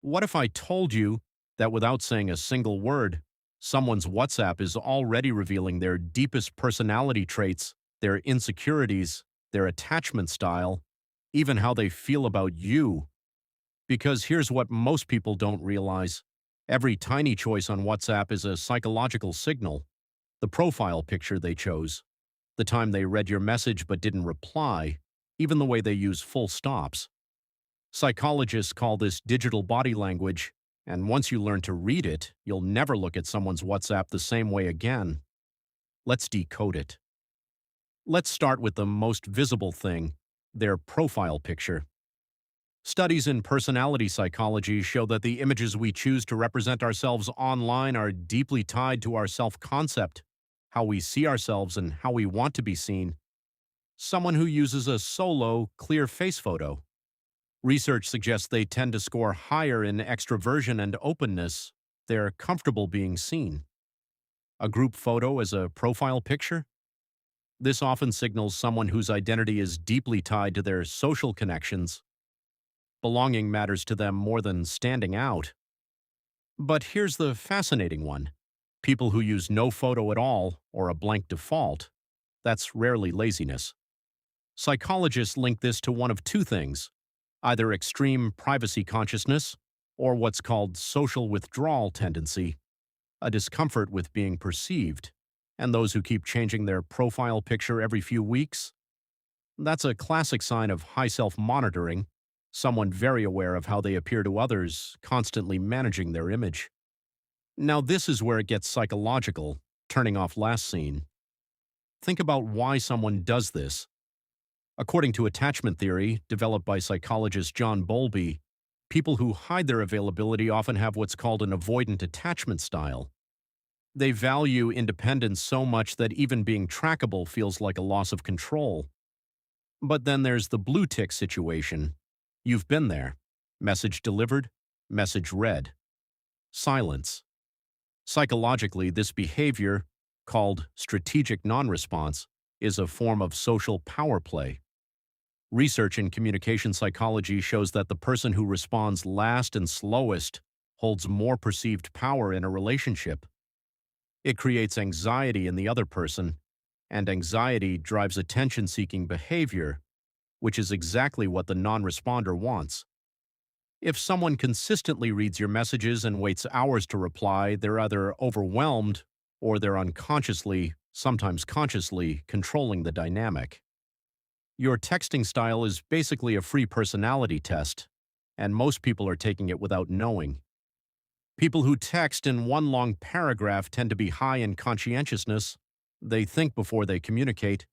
What if I told you that without saying a single word, someone's WhatsApp is already revealing their deepest personality traits, their insecurities, their attachment style, even how they feel about you? Because here's what most people don't realize. Every tiny choice on WhatsApp is a psychological signal. The profile picture they chose, the time they read your message but didn't reply, even the way they use full stops. Psychologists call this digital body language, and once you learn to read it, you'll never look at someone's WhatsApp the same way again. Let's decode it. Let's start with the most visible thing, their profile picture. Studies in personality psychology show that the images we choose to represent ourselves online are deeply tied to our self-concept, how we see ourselves and how we want to be seen. Someone who uses a solo, clear face photo. Research suggests they tend to score higher in extroversion and openness. They're comfortable being seen. A group photo as a profile picture? This often signals someone whose identity is deeply tied to their social connections. Belonging matters to them more than standing out. But here's the fascinating one. People who use no photo at all or a blank default. That's rarely laziness. Psychologists link this to one of two things: either extreme privacy consciousness or what's called social withdrawal tendency, a discomfort with being perceived. And those who keep changing their profile picture every few weeks? That's a classic sign of high self-monitoring, someone very aware of how they appear to others, constantly managing their image. Now this is where it gets psychological, turning off last scene. Think about why someone does this. According to attachment theory, developed by psychologist John Bowlby, people who hide their availability often have what's called an avoidant attachment style. They value independence so much that even being trackable feels like a loss of control. But then there's the blue tick situation. You've been there. Message delivered, message read. Silence. Psychologically, this behavior, called strategic non-response, is a form of social power play. Research in communication psychology shows that the person who responds last and slowest holds more perceived power in a relationship. It creates anxiety in the other person, and anxiety drives attention-seeking behavior, which is exactly what the non-responder wants. If someone consistently reads your messages and waits hours to reply, they're either overwhelmed or they're unconsciously, sometimes consciously, controlling the dynamic. Your texting style is basically a free personality test, and most people are taking it without knowing. People who text in one long paragraph tend to be high in conscientiousness. They think before they communicate.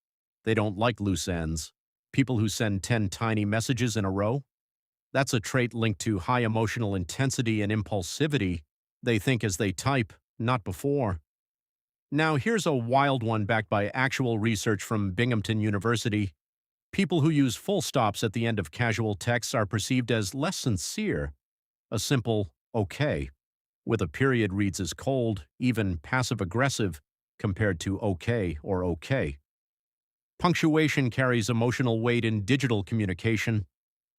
They don't like loose ends. People who send 10 tiny messages in a row? That's a trait linked to high emotional intensity and impulsivity. They think as they type, not before. Now here's a wild one backed by actual research from Binghamton University. People who use full stops at the end of casual texts are perceived as less sincere. A simple okay with a period reads as cold, even passive-aggressive, compared to okay or okay. Punctuation carries emotional weight in digital communication.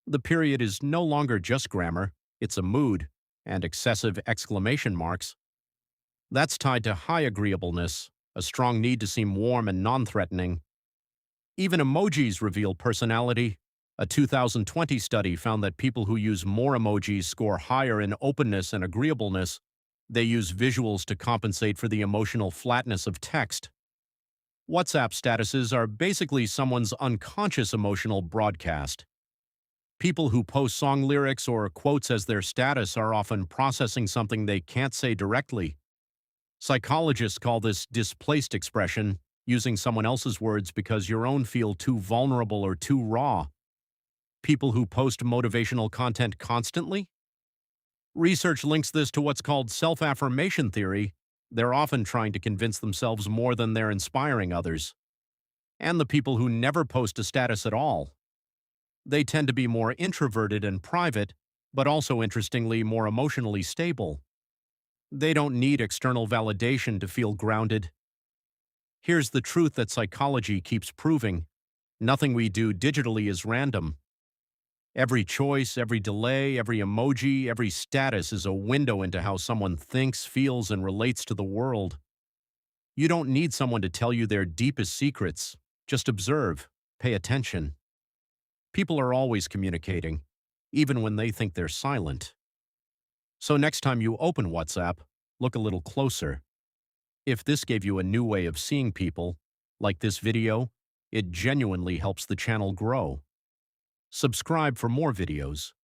The period is no longer just grammar, it's a mood, and excessive exclamation marks. That's tied to high agreeableness, a strong need to seem warm and non-threatening. Even emojis reveal personality. A 2020 study found that people who use more emojis score higher in openness and agreeableness. They use visuals to compensate for the emotional flatness of text. WhatsApp statuses are basically someone's unconscious emotional broadcast. People who post song lyrics or quotes as their status are often processing something they can't say directly. Psychologists call this displaced expression, using someone else's words because your own feel too vulnerable or too raw. People who post motivational content constantly? Research links this to what's called self-affirmation theory. They're often trying to convince themselves more than they're inspiring others. And the people who never post a status at all. They tend to be more introverted and private, but also interestingly more emotionally stable. They don't need external validation to feel grounded. Here's the truth that psychology keeps proving. Nothing we do digitally is random. Every choice, every delay, every emoji, every status is a window into how someone thinks, feels, and relates to the world. You don't need someone to tell you their deepest secrets. Just observe, pay attention. People are always communicating, even when they think they're silent. So next time you open WhatsApp, look a little closer. If this gave you a new way of seeing people, like this video, it genuinely helps the channel grow. Subscribe for more videos.